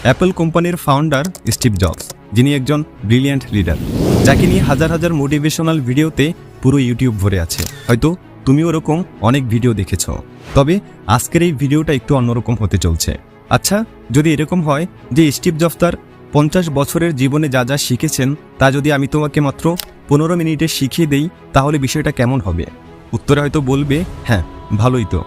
Apple কোম্পানির founder Steve jobs, যিনি একজন ব্রিলিয়ান্ট লিডার, যাকে নিয়ে হাজার হাজার মোটিভেশনাল ভিডিওতে পুরো ইউটিউব ভরে আছে। হয়তো তুমি ওরকম অনেক ভিডিও দেখেছ, তবে আজকের এই ভিডিওটা একটু অন্যরকম হতে চলছে। আচ্ছা, যদি এরকম হয় যে স্টিভ জবস তার 50 বছরের জীবনে যা যা শিখেছেন তা যদি আমি তোমাকে মাত্র 15 মিনিটে শিখিয়ে দেই, তাহলে বিষয়টা কেমন হবে? উত্তরে হয়তো বলবে, হ্যাঁ ভালোই তো।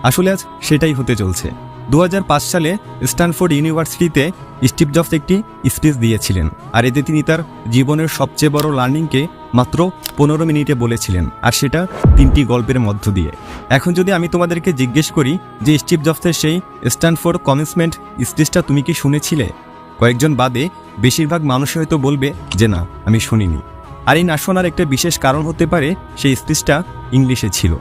আসলে আজ সেটাই হতে চলছে। 2005 সালে স্ট্যানফোর্ড ইউনিভার্সিটিতে স্টিভ জবস একটি স্পিচ দিয়েছিলেন, আর এতে তিনি তার জীবনের সবচেয়ে বড় লার্নিংকে মাত্র 15 মিনিটে বলেছিলেন, আর সেটা 3টি গল্পের মধ্য দিয়ে। এখন যদি আমি তোমাদেরকে জিজ্ঞেস করি যে স্টিভ জবসের সেই স্ট্যানফোর্ড কমেন্সমেন্ট স্পিচটা তুমি কি শুনেছিলে, কয়েকজন বাদে বেশিরভাগ মানুষ হয়তো বলবে যে না, আমি শুনিনি। আর এই না শোনার একটা বিশেষ কারণ হতে পারে সেই স্পিচটা ইংলিশে ছিল।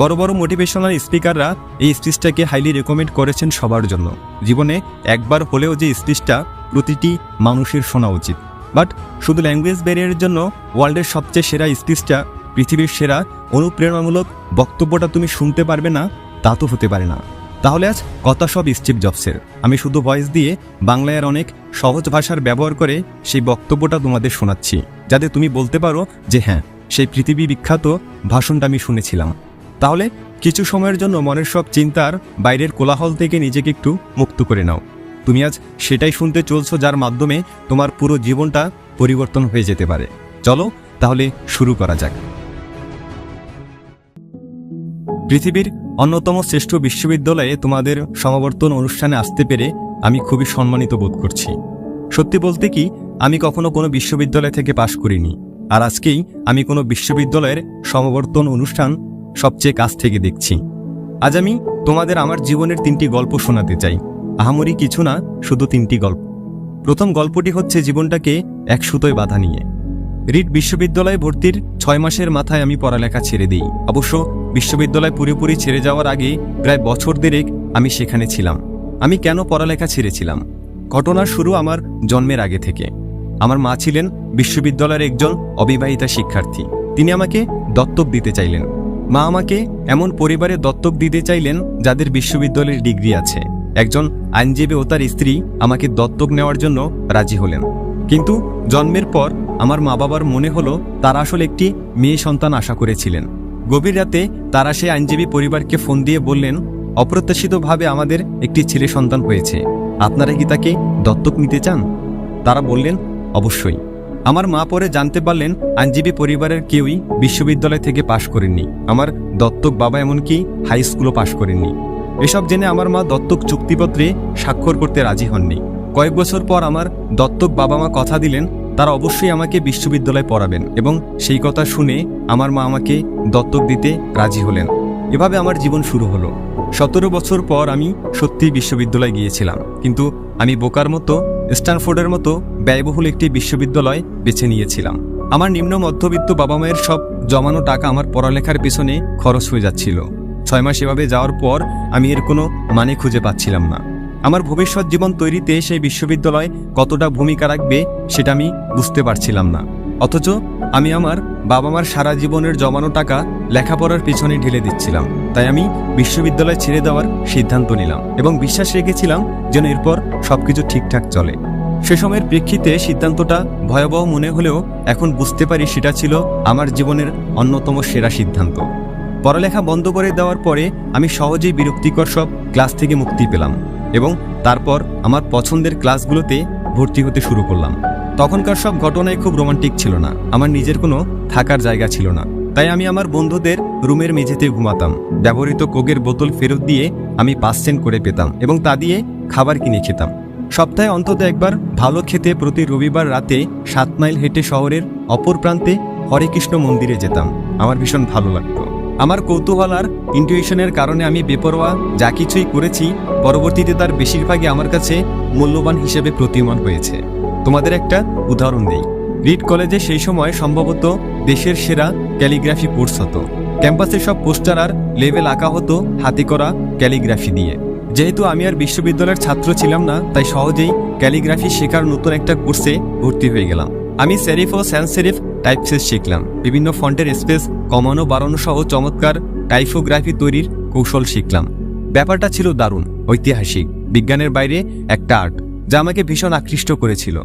বড় বড় মোটিভেশনাল স্পিকাররা এই স্পিচটাকে হাইলি রেকমেন্ড করেছেন সবার জন্য। জীবনে একবার হলেও যে স্পিচটা প্রতিটি মানুষের শোনা উচিত। বাট শুধু ল্যাঙ্গুয়েজ ব্যারিয়ারের জন্য ওয়ার্ল্ডের সবচেয়ে সেরা স্পিচটা, পৃথিবীর সেরা অনুপ্রেরণামূলক বক্তব্যটা তুমি শুনতে পারবে না, তা তো হতে পারে না। তাহলে আজ কথা সব স্টিভ জবসের। আমি শুধু ভয়েস দিয়ে বাংলায় আর অনেক সহজ ভাষার ব্যবহার করে সেই বক্তব্যটা তোমাদের শোনাচ্ছি, যাতে তুমি বলতে পারো যে হ্যাঁ, সেই পৃথিবী বিখ্যাত ভাষণটা আমি শুনেছিলাম। তাহলে কিছু সময়ের জন্য মনের সব চিন্তার বাইরের কোলাহল থেকে নিজেকে একটু মুক্ত করে নাও। তুমি আজ সেটাই শুনতে চলছো যার মাধ্যমে তোমার পুরো জীবনটা পরিবর্তন হয়ে যেতে পারে। চলো তাহলে শুরু করা যাক। পৃথিবীর অন্যতম শ্রেষ্ঠ বিশ্ববিদ্যালয়ে তোমাদের সমাবর্তন অনুষ্ঠানে আসতে পেরে আমি খুবই সম্মানিত বোধ করছি। সত্যি বলতে কি, আমি কখনো কোনো বিশ্ববিদ্যালয় থেকে পাশ করিনি, আর আজকেই আমি কোনো বিশ্ববিদ্যালয়ের সমাবর্তন অনুষ্ঠান সবচেয়ে কাছ থেকে দেখছি। আজ আমি তোমাদের আমার জীবনের 3টি গল্প শোনাতে চাই। আহামরি কিছু না, শুধু 3টি গল্প। প্রথম গল্পটি হচ্ছে জীবনটাকে এক সুতোয় বাঁধা নিয়ে। রিড বিশ্ববিদ্যালয়ে ভর্তির 6 মাসের মাথায় আমি পড়ালেখা ছেড়ে দিই। অবশ্য বিশ্ববিদ্যালয় পুরোপুরি ছেড়ে যাওয়ার আগে প্রায় বছর দেড়েক আমি সেখানে ছিলাম। আমি কেন পড়ালেখা ছেড়েছিলাম? ঘটনার শুরু আমার জন্মের আগে থেকে। আমার মা ছিলেন বিশ্ববিদ্যালয়ের একজন অবিবাহিতা শিক্ষার্থী। তিনি আমাকে দত্তক দিতে চাইলেন। মা আমাকে এমন পরিবারে দত্তক দিতে চাইলেন যাদের বিশ্ববিদ্যালয়ের ডিগ্রি আছে। একজন আইনজীবী ও তার স্ত্রী আমাকে দত্তক নেওয়ার জন্য রাজি হলেন। কিন্তু জন্মের পর আমার মা বাবার মনে হলো তারা আসলে একটি মেয়ে সন্তান আশা করেছিলেন। গভীর রাতে তারা সেই আইনজীবী পরিবারকে ফোন দিয়ে বললেন, অপ্রত্যাশিতভাবে আমাদের একটি ছেলে সন্তান হয়েছে, আপনারা কি তাকে দত্তক নিতে চান? তারা বললেন, অবশ্যই। আমার মা পরে জানতে পারলেন আইনজীবী পরিবারের কেউই বিশ্ববিদ্যালয় থেকে পাশ করেননি। আমার দত্তক বাবা এমনকি হাই স্কুলও পাশ করেননি। এসব জেনে আমার মা দত্তক চুক্তিপত্রে স্বাক্ষর করতে রাজি হননি। কয়েক বছর পর আমার দত্তক বাবা মা কথা দিলেন তারা অবশ্যই আমাকে বিশ্ববিদ্যালয়ে পড়াবেন, এবং সেই কথা শুনে আমার মা আমাকে দত্তক দিতে রাজি হলেন। এভাবে আমার জীবন শুরু হলো। 17 বছর পর আমি সত্যিই বিশ্ববিদ্যালয়ে গিয়েছিলাম, কিন্তু আমি বোকার মতো স্ট্যানফোর্ডের মতো ব্যয়বহুল একটি বিশ্ববিদ্যালয় বেছে নিয়েছিলাম। আমার নিম্ন মধ্যবিত্ত বাবা মায়ের সব জমানো টাকা আমার পড়ালেখার পেছনে খরচ হয়ে যাচ্ছিল। 6 মাস এভাবে যাওয়ার পর আমি এর কোনো মানে খুঁজে পাচ্ছিলাম না। আমার ভবিষ্যৎ জীবন তৈরিতে সেই বিশ্ববিদ্যালয় কতটা ভূমিকা রাখবে সেটা আমি বুঝতে পারছিলাম না। অথচ আমি আমার বাবা মার সারা জীবনের জমানো টাকা লেখাপড়ার পিছনে ঢেলে দিচ্ছিলাম। তাই আমি বিশ্ববিদ্যালয় ছেড়ে দেওয়ার সিদ্ধান্ত নিলাম এবং বিশ্বাস রেখেছিলাম যেন এরপর সবকিছু ঠিকঠাক চলে। সে সময়ের প্রেক্ষিতে সিদ্ধান্তটা ভয়াবহ মনে হলেও এখন বুঝতে পারি সেটা ছিল আমার জীবনের অন্যতম সেরা সিদ্ধান্ত। পড়ালেখা বন্ধ করে দেওয়ার পরে আমি সহজেই বিরক্তিকর সব ক্লাস থেকে মুক্তি পেলাম এবং তারপর আমার পছন্দের ক্লাসগুলোতে ভর্তি হতে শুরু করলাম। তখনকার সব ঘটনাই খুব রোমান্টিক ছিল না। আমার নিজের কোনো থাকার জায়গা ছিল না, তাই আমি আমার বন্ধুদের রুমের মেঝেতে ঘুমাতাম। ব্যবহৃত কোকের বোতল ফেরত দিয়ে আমি 5 সেন্ট করে পেতাম এবং তা দিয়ে খাবার কিনে খেতাম। সপ্তাহে অন্তত একবার ভালো খেতে প্রতি রবিবার রাতে 7 মাইল হেঁটে শহরের অপর প্রান্তে হরেকৃষ্ণ মন্দিরে যেতাম। আমার ভীষণ ভালো লাগতো। আমার কৌতূহল আর ইনটিউশনের কারণে আমি বেপরোয়া যা কিছুই করেছি পরবর্তীতে তার বেশিরভাগই আমার কাছে মূল্যবান হিসেবে প্রতীয়মান হয়েছে। তোমাদের একটা উদাহরণ দেই। রিড কলেজে সেই সময় সম্ভবত দেশের সেরা ক্যালিগ্রাফি কোর্স হতো। ক্যাম্পাসে সব পোস্টার আর লেবেল আঁকা হতো হাতে করা ক্যালিগ্রাফি দিয়ে। যেহেতু আমি আর বিশ্ববিদ্যালয়ের ছাত্র ছিলাম না, তাই সহজেই ক্যালিগ্রাফি শেখার নতুন একটা কোর্সে ভর্তি হয়ে গেলাম। আমি সেরিফ ও স্যান্স সেরিফ টাইপসেস শিখলাম। বিভিন্ন ফন্টের স্পেস কমানো বাড়ানো সহ চমৎকার টাইপোগ্রাফি তৈরির কৌশল শিখলাম। ব্যাপারটা ছিল দারুণ, ঐতিহাসিক, বিজ্ঞানের বাইরে একটা আর্ট। যা আমাকে ভীষণ আকৃষ্ট করেছিল।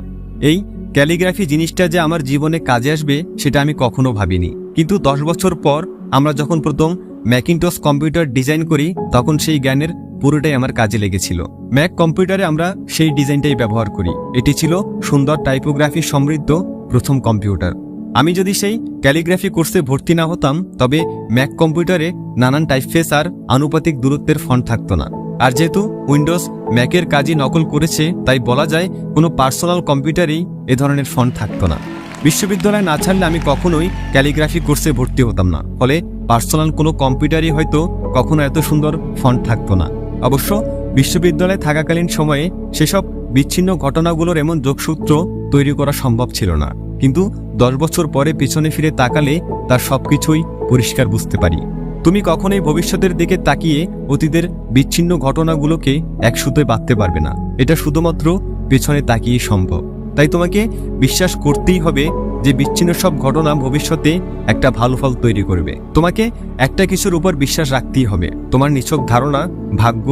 এই ক্যালিগ্রাফি জিনিসটা যে আমার জীবনে কাজে আসবে সেটা আমি কখনো ভাবিনি। কিন্তু 10 বছর পর আমরা যখন প্রথম ম্যাকিনটশ কম্পিউটার ডিজাইন করি তখন সেই জ্ঞানের পুরোটাই আমার কাজে লেগেছিল। ম্যাক কম্পিউটারে আমরা সেই ডিজাইনটাই ব্যবহার করি। এটি ছিল সুন্দর টাইপোগ্রাফি সমৃদ্ধ প্রথম কম্পিউটার। আমি যদি সেই ক্যালিগ্রাফি কোর্সে ভর্তি না হতাম তবে ম্যাক কম্পিউটারে নানান টাইপফেস আর আনুপাতিক দূরত্বের ফন্ট থাকতো না। আর যেহেতু উইন্ডোজ ম্যাকের কাজই নকল করেছে তাই বলা যায় কোনো পার্সোনাল কম্পিউটারেই এ ধরনের ফন্ট থাকতো না। বিশ্ববিদ্যালয় না ছাড়লে আমি কখনোই ক্যালিগ্রাফি কোর্সে ভর্তি হতাম না। ফলে পার্সোনাল কোনো কম্পিউটারই হয়তো কখনো এত সুন্দর ফন্ট থাকতো না। অবশ্য বিশ্ববিদ্যালয়ে থাকাকালীন সময়ে সেসব বিচ্ছিন্ন ঘটনাগুলোর এমন যোগসূত্র তৈরি করা সম্ভব ছিল না। কিন্তু 10 বছর পরে পিছনে ফিরে তাকালে তার সবকিছুই পরিষ্কার বুঝতে পারি। তুমি কখনোই ভবিষ্যতের দিকে তাকিয়ে অতীতের বিচ্ছিন্ন ঘটনাগুলোকে এক সুতোয় বাঁধতে পারবে না। এটা শুধুমাত্র পেছনে তাকিয়ে সম্ভব। তাই তোমাকে বিশ্বাস করতেই হবে যে বিচ্ছিন্ন সব ঘটনা ভবিষ্যতে একটা ভালো ফল তৈরি করবে। তোমাকে একটা কিছুর উপর বিশ্বাস রাখতেই হবে, তোমার নিছক ধারণা, ভাগ্য,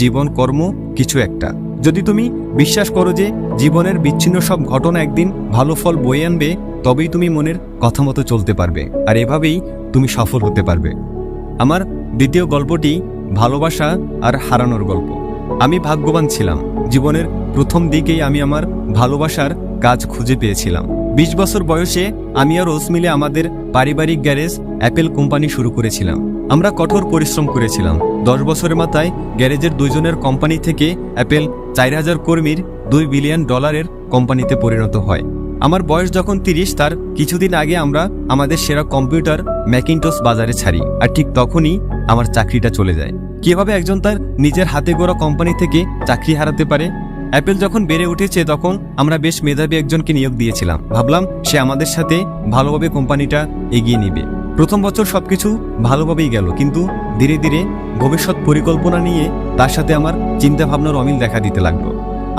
জীবন, কর্ম, কিছু একটা। যদি তুমি বিশ্বাস করো যে জীবনের বিচ্ছিন্ন সব ঘটনা একদিন ভালো ফল বয়ে আনবে, তবেই তুমি মনের কথা মতো চলতে পারবে, আর এভাবেই তুমি সফল হতে পারবে। আমার দ্বিতীয় গল্পটি ভালোবাসা আর হারানোর গল্প। আমি ভাগ্যবান ছিলাম। জীবনের প্রথম দিকেই আমি আমার ভালোবাসার কাজ খুঁজে পেয়েছিলাম। 20 বছর বয়সে আমি আর রোজ মিলে আমাদের পারিবারিক গ্যারেজ অ্যাপেল কোম্পানি শুরু করেছিলাম। আমরা কঠোর পরিশ্রম করেছিলাম। 10 বছরের মাথায় গ্যারেজের দুইজনের কোম্পানি থেকে অ্যাপেল 4000 কর্মীর $2 বিলিয়ন কোম্পানিতে পরিণত হয়। আমার বয়স যখন 30, তার কিছুদিন আগে আমরা আমাদের সেরা কম্পিউটার ম্যাকিনটশ বাজারে ছাড়ি। আর ঠিক তখনই আমার চাকরিটা চলে যায়। কিভাবে একজন তার নিজের হাতে গড়া কোম্পানি থেকে চাকরি হারাতে পারে? অ্যাপেল যখন বেড়ে উঠেছে তখন আমরা বেশ মেধাবী একজনকে নিয়োগ দিয়েছিলাম। ভাবলাম সে আমাদের সাথে ভালোভাবে কোম্পানিটা এগিয়ে নেবে। প্রথম বছর সবকিছু ভালোভাবেই গেল, কিন্তু ধীরে ধীরে ভবিষ্যৎ পরিকল্পনা নিয়ে তার সাথে আমার চিন্তাভাবনার অমিল দেখা দিতে লাগলো।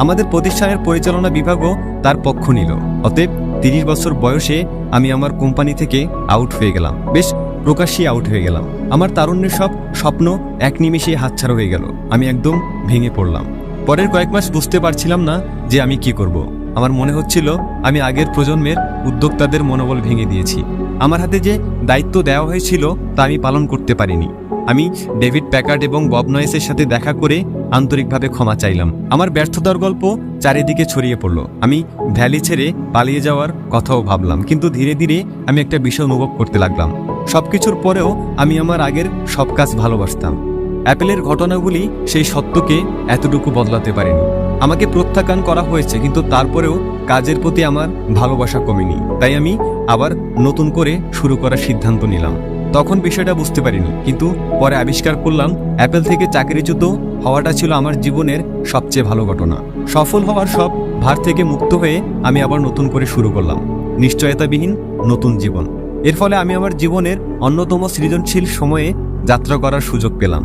আমাদের প্রতিষ্ঠানের পরিচালনা বিভাগও তার পক্ষ নিল। অতএব 30 বছর বয়সে আমি আমার কোম্পানি থেকে আউট হয়ে গেলাম। বেশ প্রকাশ্যেই আউট হয়ে গেলাম। আমার তারুণ্যের সব স্বপ্ন এক নিমেষেই হাতছাড়া হয়ে গেল। আমি একদম ভেঙে পড়লাম। পরের কয়েক মাস বুঝতে পারছিলাম না যে আমি কি করব। আমার মনে হচ্ছিল আমি আগের প্রজন্মের উদ্যোক্তাদের মনোবল ভেঙে দিয়েছি। আমার হাতে যে দায়িত্ব দেওয়া হয়েছিল তা আমি পালন করতে পারিনি। আমি ডেভিড প্যাকার্ড এবং বব নয়েসের সাথে দেখা করে আন্তরিকভাবে ক্ষমা চাইলাম। আমার ব্যর্থতার গল্প চারিদিকে ছড়িয়ে পড়ল। আমি ভ্যালি ছেড়ে পালিয়ে যাওয়ার কথাও ভাবলাম, কিন্তু ধীরে ধীরে আমি একটা বিষয় অনুভব করতে লাগলাম। সবকিছুর পরেও আমি আমার আগের সব কাজ ভালোবাসতাম। অ্যাপেলের ঘটনাগুলি সেই সত্যকে এতটুকু বদলাতে পারেনি। আমাকে প্রত্যাখ্যান করা হয়েছে, কিন্তু তারপরেও কাজের প্রতি আমার ভালোবাসা কমেনি। তাই আমি আবার নতুন করে শুরু করার সিদ্ধান্ত নিলাম। তখন বিষয়টা বুঝতে পারিনি, কিন্তু পরে আবিষ্কার করলাম অ্যাপেল থেকে চাকরিচ্যুত হওয়াটা ছিল আমার জীবনের সবচেয়ে ভালো ঘটনা। সফল হওয়ার সব ভার থেকে মুক্ত হয়ে আমি আবার নতুন করে শুরু করলাম নিশ্চয়তাবিহীন নতুন জীবন। এর ফলে আমি আমার জীবনের অন্যতম সৃজনশীল সময়ে যাত্রা করার সুযোগ পেলাম।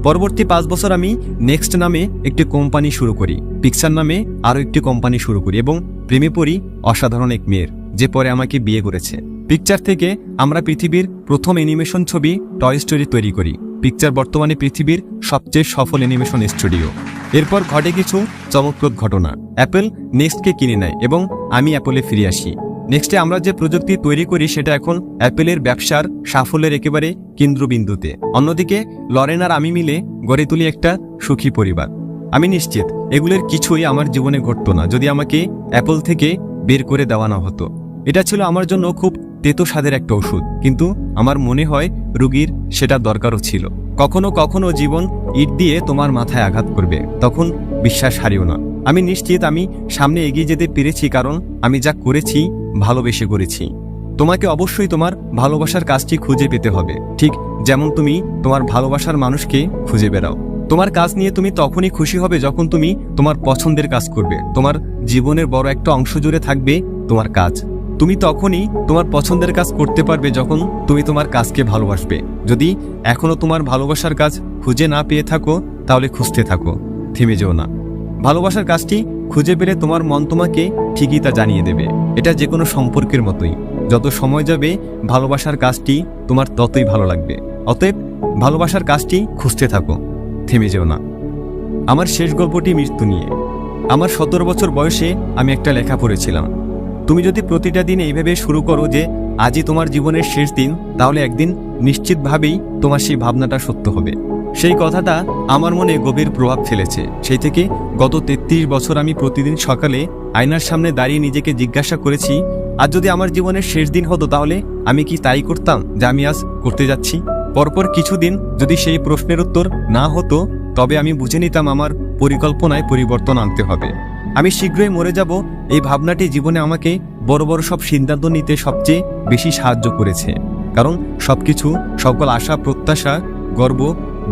পরবর্তী 5 বছর আমি নেক্সট নামে একটি কোম্পানি শুরু করি, পিকচার নামে আরও একটি কোম্পানি শুরু করি এবং প্রেমে পড়ি অসাধারণ এক মেয়ের, যে পরে আমাকে বিয়ে করেছে। পিকচার থেকে আমরা পৃথিবীর প্রথম অ্যানিমেশন ছবি টয় স্টোরি তৈরি করি। পিকচার বর্তমানে পৃথিবীর সবচেয়ে সফল অ্যানিমেশন স্টুডিও। এরপর ঘটে কিছু চমকপ্রদ ঘটনা। অ্যাপেল নেক্সটকে কিনে নেয় এবং আমি অ্যাপলে ফিরে আসি। নেক্সটে আমরা যে প্রযুক্তি তৈরি করি সেটা এখন অ্যাপেলের ব্যবসার সাফল্যের একেবারে কেন্দ্রবিন্দুতে। অন্যদিকে লরেন আর আমি মিলে গড়ে তুলি একটা সুখী পরিবার। আমি নিশ্চিত এগুলোর কিছুই আমার জীবনে ঘটতো না যদি আমাকে অ্যাপল থেকে বের করে দেওয়া না হতো। এটা ছিল আমার জন্য খুব তেতো স্বাদের একটা ওষুধ, কিন্তু আমার মনে হয় রুগীর সেটা দরকারও ছিল। কখনো কখনো জীবন ইট দিয়ে তোমার মাথায় আঘাত করবে, তখন বিশ্বাস হারিও না। আমি নিশ্চিত আমি সামনে এগিয়ে যেতে পেরেছি, কারণ আমি যা করেছি ভালোবেসে করেছি। তোমাকে অবশ্যই তোমার ভালোবাসার কাজটি খুঁজে পেতে হবে, ঠিক যেমন তুমি তোমার ভালোবাসার মানুষকে খুঁজে বেড়াও। তোমার কাজ নিয়ে তুমি তখনই খুশি হবে যখন তুমি তোমার পছন্দের কাজ করবে। তোমার জীবনের বড় একটা অংশ জুড়ে থাকবে তোমার কাজ। তুমি তখনই তোমার পছন্দের কাজ করতে পারবে যখন তুমি তোমার কাজকে ভালোবাসবে। যদি এখনো তোমার ভালোবাসার কাজ খুঁজে না পেয়ে থাকো তাহলে খুঁজতে থাকো, থেমে যেও না। ভালোবাসার কাজটি খুঁজে পেলে তোমার মন তোমাকে ঠিকই তা জানিয়ে দেবে। এটা যে কোনো সম্পর্কের মতোই, যত সময় যাবে ভালোবাসার কাজটি তোমার ততই ভালো লাগবে। অতএব ভালোবাসার কাজটি খুঁজতে থাকো, থেমে যেও না। আমার শেষ গল্পটি মৃত্যু নিয়ে। আমার 17 বছর বয়সে আমি একটা লেখা পড়েছিলাম, তুমি যদি প্রতিটা দিন এইভাবে শুরু করো যে আজই তোমার জীবনের শেষ দিন, তাহলে একদিন নিশ্চিতভাবেই তোমার সেই ভাবনাটা সত্য হবে। সেই কথাটা আমার মনে গভীর প্রভাব ফেলেছে। সেই থেকে গত 33 বছর আমি প্রতিদিন সকালে আয়নার সামনে দাঁড়িয়ে নিজেকে জিজ্ঞাসা করেছি, আজ যদি আমার জীবনের শেষ দিন হতো তাহলে আমি কি তাই করতাম যা আমি আজ করতে যাচ্ছি? পরপর কিছুদিন যদি সেই প্রশ্নের উত্তর না হতো, তবে আমি বুঝে নিতাম আমার পরিকল্পনায় পরিবর্তন আনতে হবে। আমি শীঘ্রই মরে যাব, এই ভাবনাটি জীবনে আমাকে বড় বড় সব সিদ্ধান্ত নিতে সবচেয়ে বেশি সাহায্য করেছে। কারণ সবকিছু, সকল আশা, প্রত্যাশা, গর্ব,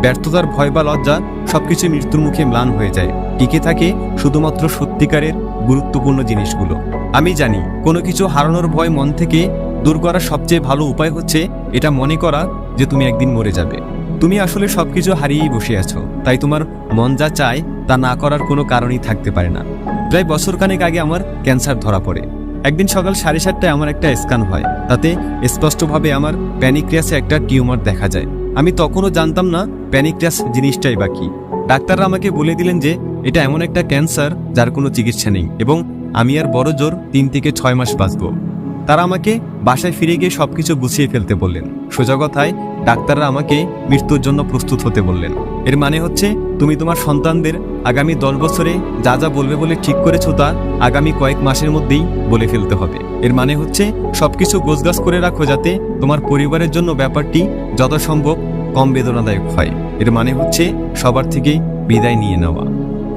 ব্যর্থতার ভয় বা লজ্জা সবকিছু মৃত্যুর মুখে ম্লান হয়ে যায়। টিকে থাকে শুধুমাত্র সত্যিকারের গুরুত্বপূর্ণ জিনিসগুলো। আমি জানি কোনো কিছু হারানোর ভয় মন থেকে দূর করার সবচেয়ে ভালো উপায় হচ্ছে এটা মনে করা যে তুমি একদিন মরে যাবে। তুমি আসলে সবকিছু হারিয়েই বসে আছো, তাই তোমার মন যা চায় তা না করার কোনো কারণই থাকতে পারে না। প্রায় বছরখানেক আগে আমার ক্যান্সার ধরা পড়ে। একদিন সকাল 7:30টায় আমার একটা স্ক্যান হয়, তাতে স্পষ্টভাবে আমার প্যানিক্রিয়াসে একটা টিউমার দেখা যায়। আমি তখনও জানতাম না প্যানিক্রিয়াস জিনিসটাই বা কি। ডাক্তাররা আমাকে বলে দিলেন যে এটা এমন একটা ক্যান্সার যার কোনো চিকিৎসা নেই এবং আমি আর বড় জোর 3 থেকে 6 মাস বাঁচব। তারা আমাকে বাসায় ফিরে গিয়ে সবকিছু গুছিয়ে ফেলতে বললেন। সোজা কথায় ডাক্তাররা আমাকে মৃত্যুর জন্য প্রস্তুত হতে বললেন। এর মানে হচ্ছে তুমি তোমার সন্তানদের আগামী 10 বছরে যা যা বলবে বলে ঠিক করেছো তা আগামী কয়েক মাসের মধ্যেই বলে ফেলতে হবে। এর মানে হচ্ছে সবকিছু গোছগাছ করে রাখো যাতে তোমার পরিবারের জন্য ব্যাপারটি যথাসম্ভব কম বেদনাদায়ক হয়। এর মানে হচ্ছে সবার থেকেই বিদায় নিয়ে নেওয়া।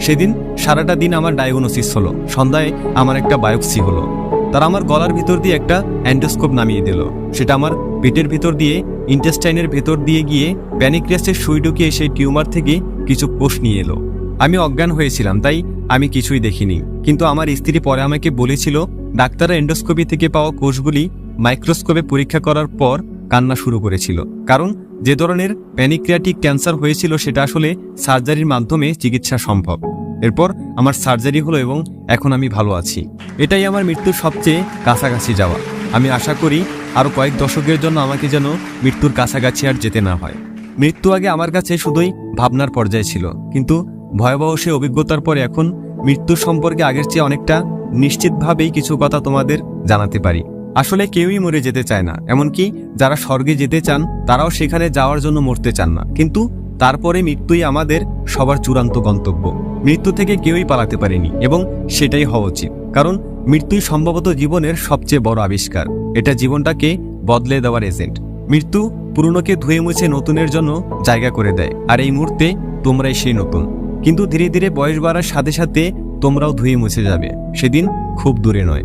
সেদিন সারাটা দিন আমার ডায়াগনোসিস হলো। সন্ধ্যায় আমার একটা বায়োপসি হলো। তারা আমার গলার ভিতর দিয়ে একটা অ্যান্ডোস্কোপ নামিয়ে দিল। সেটা আমার পেটের ভিতর দিয়ে ইন্টেস্টাইনের ভেতর দিয়ে গিয়ে প্যানিক্রিয়াসের সুই ঢুকিয়ে সেই টিউমার থেকে কিছু কোষ নিয়ে এলো। আমি অজ্ঞান হয়েছিলাম, তাই আমি কিছুই দেখিনি। কিন্তু আমার স্ত্রী পরে আমাকে বলেছিল ডাক্তাররা এন্ডোস্কোপি থেকে পাওয়া কোষগুলি মাইক্রোস্কোপে পরীক্ষা করার পর কান্না শুরু করেছিল। কারণ যে ধরনের প্যানিক্রিয়াটিক ক্যান্সার হয়েছিল সেটা আসলে সার্জারির মাধ্যমে চিকিৎসা সম্ভব। এরপর আমার সার্জারি হলো এবং এখন আমি ভালো আছি। এটাই আমার মৃত্যুর সবচেয়ে কাছাকাছি যাওয়া। আমি আশা করি আরও কয়েক দশকের জন্য আমাকে যেন মৃত্যুর কাছাকাছি আর যেতে না হয়। মৃত্যু আগে আমার কাছে শুধুই ভাবনার পর্যায়ে ছিল, কিন্তু ভয়াবহ সে অভিজ্ঞতার পরে এখন মৃত্যুর সম্পর্কে আগের চেয়ে অনেকটা নিশ্চিতভাবেই কিছু কথা তোমাদের জানাতে পারি। আসলে কেউই মরে যেতে চায় না, এমনকি যারা স্বর্গে যেতে চান তারাও সেখানে যাওয়ার জন্য মরতে চান না। কিন্তু তারপরে মৃত্যুই আমাদের সবার চূড়ান্ত গন্তব্য। মৃত্যু থেকে কেউই পালাতে পারেনি এবং সেটাই হওয়া উচিত। কারণ মৃত্যুই সম্ভবত জীবনের সবচেয়ে বড় আবিষ্কার। এটা জীবনটাকে বদলে দেওয়ার এজেন্ট। মৃত্যু পুরনোকে ধুয়ে মুছে নতুনের জন্য জায়গা করে দেয়, আর এই মুহূর্তে তোমরাই সেই নতুন। কিন্তু ধীরে ধীরে বয়স বাড়ার সাথে সাথে তোমরাও ধুয়ে মুছে যাবে। সেদিন খুব দূরে নয়।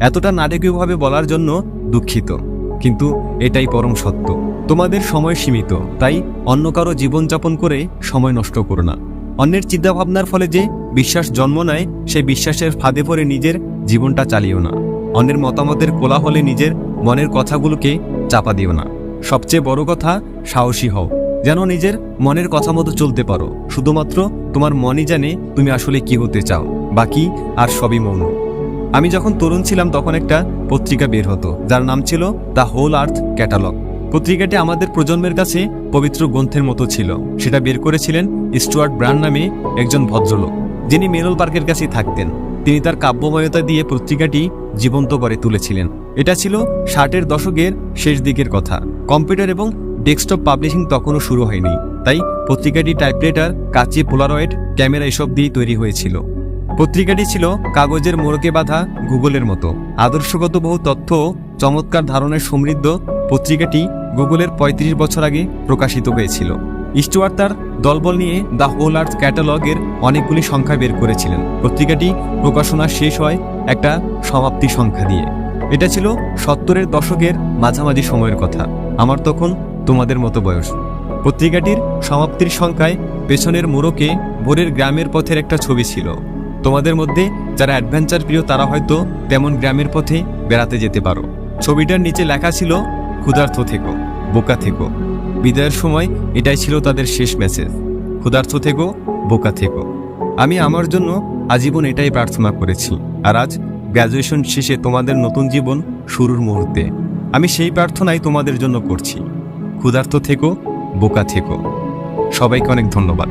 এতটা নাটকীয়ভাবে বলার জন্য দুঃখিত, কিন্তু এটাই পরম সত্য। তোমাদের সময় সীমিত, তাই অন্য কারো জীবনযাপন করে সময় নষ্ট করো না। অন্যের চিন্তাভাবনার ফলে যে বিশ্বাস জন্ম নেয়, সেই বিশ্বাসের ফাঁদে পড়ে নিজের জীবনটা চালিও না। অন্যের মতামতের কোলাহলে নিজের মনের কথাগুলোকে চাপা দিও না। সবচেয়ে বড় কথা, সাহসী হও, যেন নিজের মনের কথা মতো চলতে পারো। শুধুমাত্র তোমার মনই জানে তুমি আসলে কি হতে চাও, বাকি আর সবই মৌন। আমি যখন তরুণ ছিলাম তখন একটা পত্রিকা বের হতো যার নাম ছিল দ্য হোল আর্থ ক্যাটালগ। পত্রিকাটি আমাদের প্রজন্মের কাছে পবিত্র গ্রন্থের মতো ছিল। সেটা বের করেছিলেন স্টুয়ার্ট ব্রান নামে একজন ভদ্রলোক, যিনি মেনল পার্কের কাছেই থাকতেন। তিনি তার কাব্যময়তা দিয়ে পত্রিকাটি জীবন্ত করে তুলেছিলেন। এটা ছিল 60-এর দশকের শেষ দিকের কথা। কম্পিউটার এবং ডেস্কটপ পাবলিশিং তখনও শুরু হয়নি, তাই পত্রিকাটি টাইপরাইটার, কাঁচি, পোলারয়েড ক্যামেরা এসব দিয়ে তৈরি হয়েছিল। পত্রিকাটি ছিল কাগজের মোড়কে বাঁধা গুগলের মতো। আদর্শগত বহু তথ্য ও চমৎকার ধারণায় সমৃদ্ধ পত্রিকাটি গুগলের 35 বছর আগে প্রকাশিত হয়েছিল। স্টুয়ার্ট তার দলবল নিয়ে দ্য হোল আর্থ ক্যাটালগের অনেকগুলি সংখ্যা বের করেছিলেন। পত্রিকাটি প্রকাশনা শেষ হয় একটা সমাপ্তি সংখ্যা দিয়ে। এটা ছিল 70-এর দশকের মাঝামাঝি সময়ের কথা। আমার তখন তোমাদের মতো বয়স। পত্রিকাটির সমাপ্তির সংখ্যায় পেছনের মোড়কে ভোরের গ্রামের পথের একটা ছবি ছিল। তোমাদের মধ্যে যারা অ্যাডভেঞ্চার প্রিয় তারা হয়তো তেমন গ্রামের পথে বেড়াতে যেতে পারো। ছবিটার নিচে লেখা ছিল, ক্ষুধার্ত থেকো, বোকা থেকো। বিদায়ের সময় এটাই ছিল তাদের শেষ মেসেজ, ক্ষুধার্ত থেকো, বোকা থেকো। আমি আমার জন্য আজীবন এটাই প্রার্থনা করেছি। আর আজ গ্র্যাজুয়েশন শেষে তোমাদের নতুন জীবন শুরুর মুহূর্তে আমি সেই প্রার্থনাই তোমাদের জন্য করছি, ক্ষুধার্ত থেকো, বোকা থেকো। সবাইকে অনেক ধন্যবাদ।